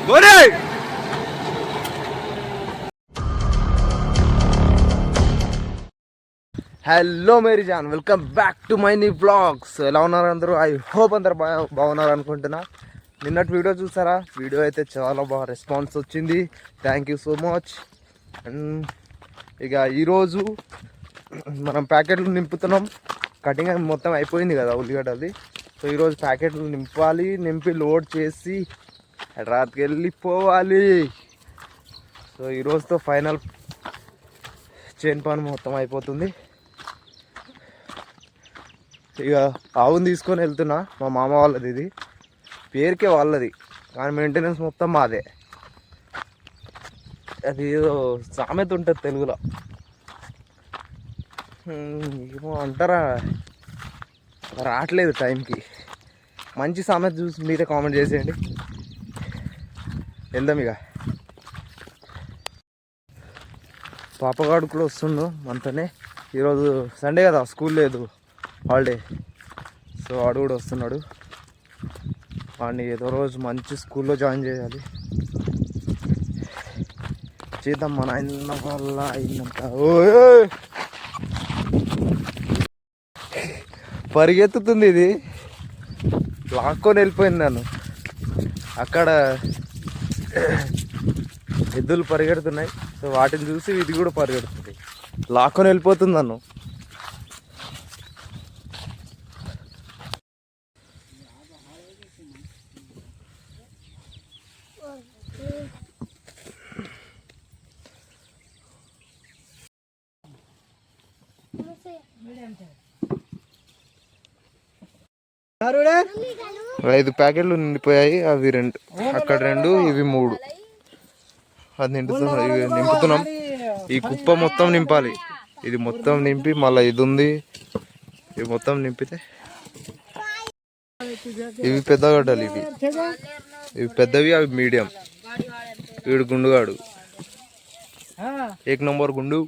Hello మేరీ జాన్, welcome back to my new vlogs. ఎలా ఉన్నారు అందరూ? ఐ హోప్ అందరు బాగున్నారు అనుకుంటున్నా. నిన్నటి వీడియో చూసారా? వీడియో అయితే చాలా బాగా రెస్పాన్స్ వచ్చింది. Thank you so much. And ఇక ఈరోజు మనం ప్యాకెట్లు నింపుతున్నాం. కటింగ్ మొత్తం అయిపోయింది కదా ఉల్లిగడ్డది. సో ఈరోజు ప్యాకెట్లు నింపాలి. నింపి లోడ్ చేసి రాత్రికి వెళ్ళిపోవాలి. సో ఈరోజుతో ఫైనల్ చైన్ పని మొత్తం అయిపోతుంది. ఇక ఆవుని తీసుకొని వెళ్తున్నా. మా మామ వాళ్ళది, ఇది పేరుకే వాళ్ళది కానీ మెయింటెనెన్స్ మొత్తం మాదే. అది ఏదో సామెత ఉంటుంది తెలుగులో, ఏమో అంటారా, రావట్లేదు టైంకి. మంచి సామెత చూసి మీరే కామెంట్ చేసేయండి. వెళ్దాం ఇక. పాపగాడు కూడా వస్తుండు మనతోనే. ఈరోజు సండే కదా, స్కూల్ లేదు, హాలిడే. సో వాడు కూడా వస్తున్నాడు. వాడిని ఏదో రోజు మంచి స్కూల్లో జాయిన్ చేయాలి. చేద్దాం మన ఆయన వల్ల అయినంత. పరిగెత్తుతుంది ఇది, లాక్కొని వెళ్ళిపోయింది నన్ను. అక్కడ ఎద్దులు పరిగెడుతున్నాయి. సో వాటిని చూసి ఇది కూడా పరిగెడుతుంది, లాక్కొని వెళ్ళిపోతుంది నన్ను. ఐదు ప్యాకెట్లు నిండిపోయాయి. అవి రెండు, అక్కడ రెండు, ఇవి మూడు. అది నింపుతున్నాం. ఈ కుప్ప మొత్తం నింపాలి. ఇది మొత్తం నింపి మళ్ళీ ఇది ఉంది, ఇవి మొత్తం నింపితే. ఇవి పెద్ద గడ్డలు, ఇవి పెద్దవి, అవి మీడియం. వీడు గుండుగాడు, ఏక్ నంబర్ గుండు.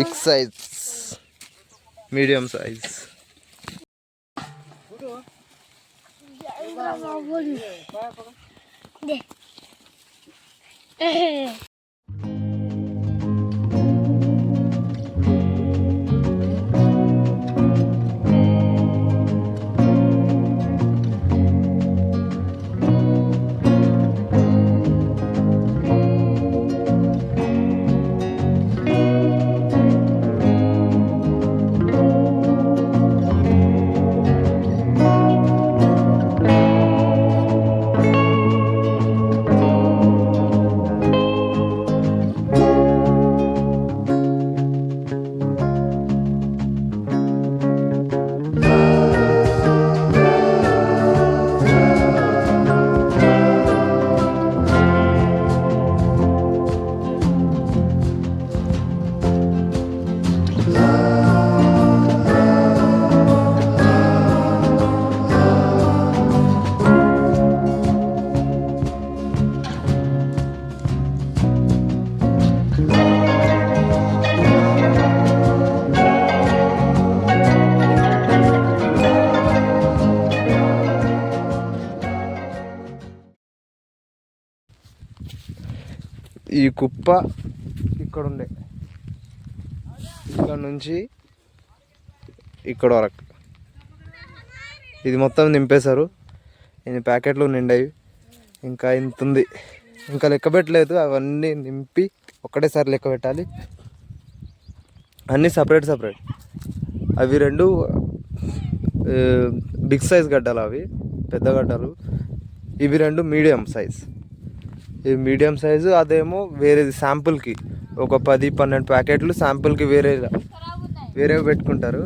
Big size, medium size. ఈ కుప్ప ఇక్కడ ఉండే, ఇక్కడ నుంచి ఇక్కడ వరకు ఇది మొత్తం నింపేశారు. ఇన్ని ప్యాకెట్లు నిండాయి, ఇంకా ఇంత ఉంది. ఇంకా లెక్క పెట్టలేదు. అవన్నీ నింపి ఒకటేసారి లెక్క పెట్టాలి. అన్నీ సపరేట్ సపరేట్. అవి రెండు బిగ్ సైజ్ గడ్డలు, అవి పెద్ద గడ్డలు. ఇవి రెండు మీడియం సైజ్. ఇది మీడియం సైజు, అదేమో వేరేది శాంపుల్కి. ఒక 10-12 ప్యాకెట్లు శాంపుల్కి వేరేవి పెట్టుకుంటారు.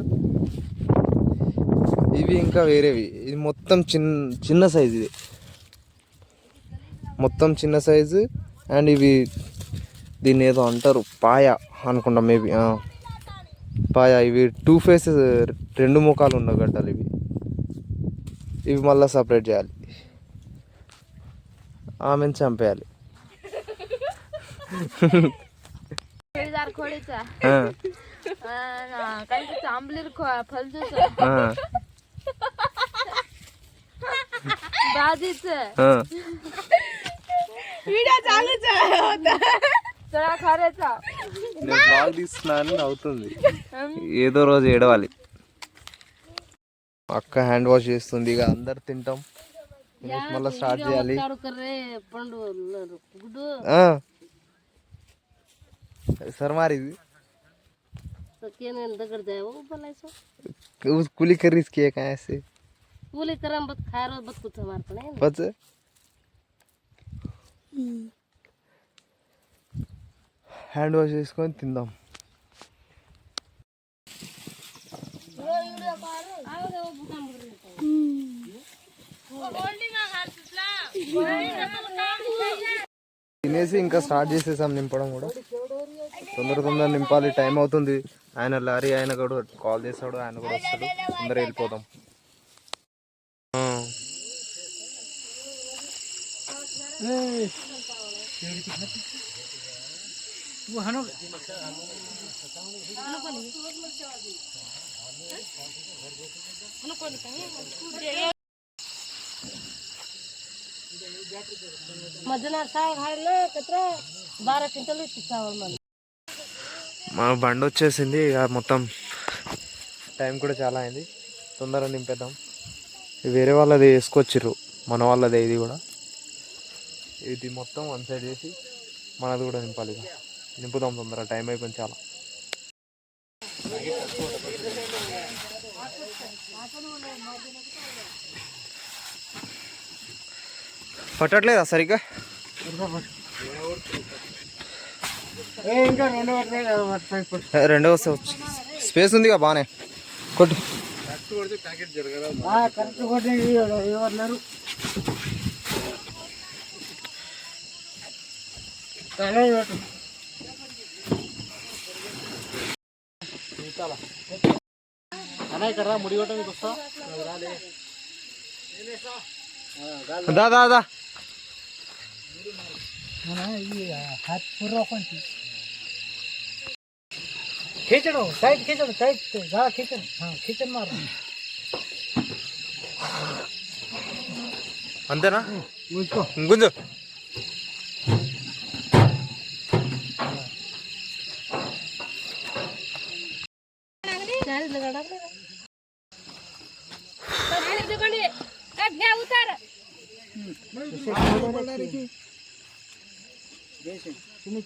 ఇవి ఇంకా వేరేవి. ఇది మొత్తం చిన్న సైజు, ఇది మొత్తం చిన్న సైజు. అండ్ ఇవి దీన్ని ఏదో అంటారు, పాయ అనుకుంటా, మేబీ పాయ. ఇవి 2 ఫేసెస్, 2 ముఖాలు ఉన్న గడ్డలు ఇవి. ఇవి మళ్ళీ సపరేట్ చేయాలి. ఆమెను చంపేయాలి. తీస్తున్నాను అవుతుంది. ఏదో రోజు ఏడవాలి. అక్క హ్యాండ్ వాష్ చేస్తుంది. ఇక అందరు తింటాం, మళ్ళీ స్టార్ట్ చేయాలి. सर मारी कुली कर रिस्क किया कहाँ से कुली करम बत खारो बत कुछ हमार पड़े बस హ్యాండ్ వాష్ చేసుకొని తిందాం. తినేసి ఇంకా స్టార్ట్ చేసేసాం నింపడం కూడా. తొందర నింపాలి, టైం అవుతుంది. ఆయన లారీ ఆయన కూడా కాల్ చేస్తాడు, ఆయన కూడా వస్తాడు. తొందర వెళ్ళిపోదాం. మన బండి వచ్చేసింది. ఇక మొత్తం టైం కూడా చాలా అయింది, తొందరగా నింపేద్దాం. వేరే వాళ్ళది వేసుకొచ్చిర్రు, మన వాళ్ళదే ఇది కూడా. ఇది మొత్తం వన్ సైడ్ చేసి మనది కూడా నింపాలి. ఇక నింపుదాం తొందరగా, టైం అయిపోయింది చాలా. పట్టట్లేదా సరిగ్గా? రెండో వస్తే స్పేస్ ఉందిగా బాగానే. కొట్టు దా దా దా खींचो साइड, खींचो साइड से जा, खींचो. हाँ खींचन मारो అంతేనా? గుంజు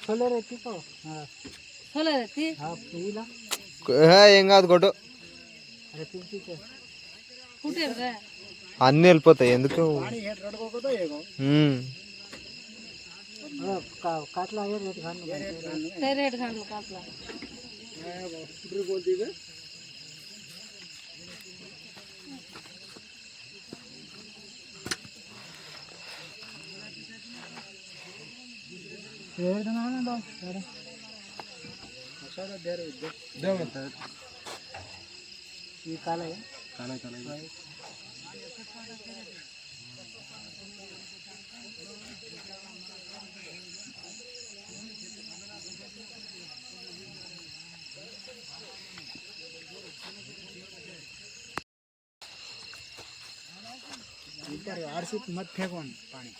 छोले रहती तो छोले रहती ఏం కాదు కొట్టు. అన్నీ వెళ్ళిపోతాయి ఎందుకు. काटला है रेट खाने काटला आरसी मत फेंको पानी.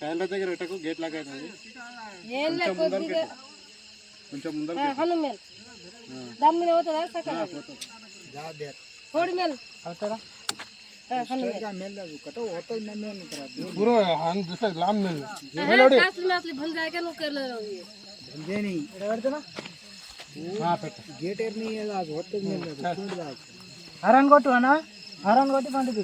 టైర్ల దగ్గర పెట్టకు, గేట్ లాగా కొంచెం ముందర गेट हरण కొట్టు అన్న, హరన్ కొట్టి పండుగ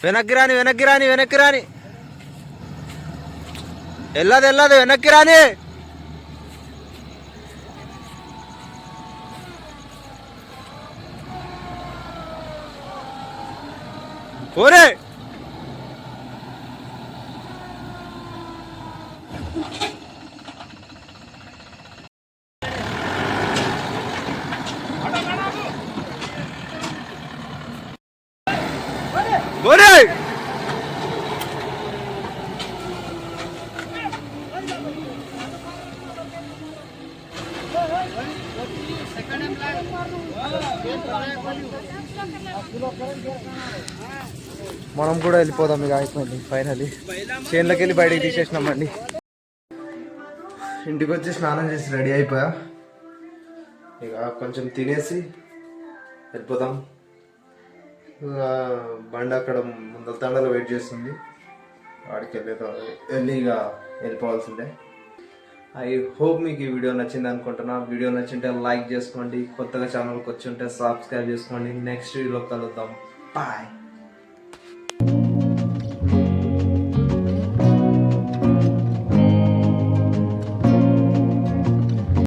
వెనక్కి రాని వెళ్ళదు వెనక్కి రాని. ఓరే ఓరే మనం కూడా వెళ్ళిపోదాం. ఇక అయిపోయింది ఫైనలీ. చేనులోకి వెళ్ళి బయటికి తీసేసినామండి. ఇంటికి వచ్చి స్నానం చేసి రెడీ అయిపోయా. ఇక కొంచెం తినేసి వెళ్ళిపోదాం. బండి అక్కడ ముందల తండలో వెయిట్ చేస్తుంది. వాడికి వెళ్ళి ఇక వెళ్ళిపోవాల్సిందే. ఐ హోప్ మీకు ఈ వీడియో నచ్చింది అనుకుంటున్నా. వీడియో నచ్చింటే లైక్ చేసుకోండి. కొత్తగా ఛానల్కి వచ్చి ఉంటే సబ్స్క్రైబ్ చేసుకోండి. నెక్స్ట్ వీడియోలో కలుద్దాం. బాయ్.